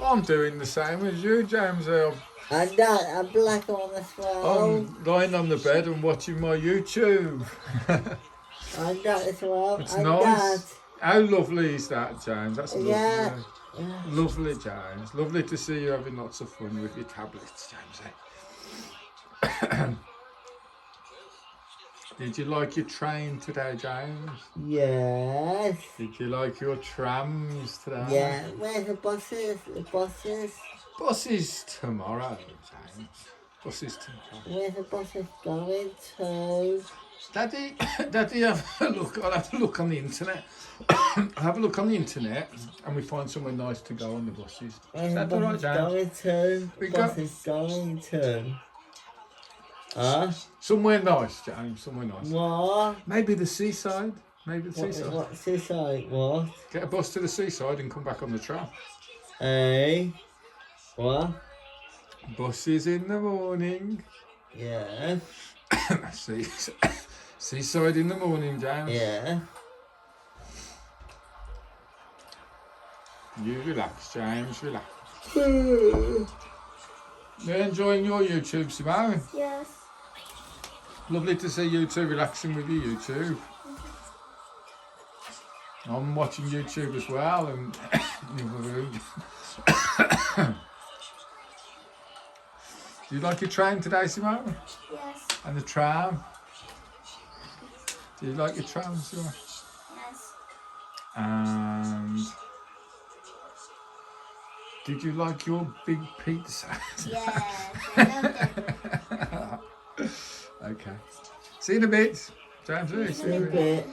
I'm doing the same as you, James. And that, a black one as well. I'm lying on the bed and watching my YouTube. And that as well. It's and nice. How lovely is that, James? That's that. lovely. Yeah. Lovely, James. Lovely to see you having lots of fun with your tablets, James. Did you like your train today, James? Yes. Did you like your trams today? Yeah. Where's the buses? The buses. Buses tomorrow, James. Buses tomorrow. Where's the buses going to? Daddy, have a look. I'll have a look on the internet. I'll have a look on the internet and we find somewhere nice to go on the buses. Where's Is the that all right, buses James? going to? We Buses going to? Huh? Somewhere nice, James. Somewhere nice. What? Maybe the seaside. Maybe the seaside. What seaside? What? Get a bus to the seaside and come back on the tram. Hey. What? Buses in the morning. Yeah. Seaside in the morning, James. Yeah. You relax, James. Relax. You're enjoying your YouTube, Simone? Yes. Lovely to see you two relaxing with your YouTube. I'm watching YouTube as well and in the other room. Do you like your train today, Simone? Yes. And the tram? Do you like your tram, Simone? Yes. And did you like your big pizza? Yes. I love them. Okay. See you in a bit. James, see you in a bit. bit.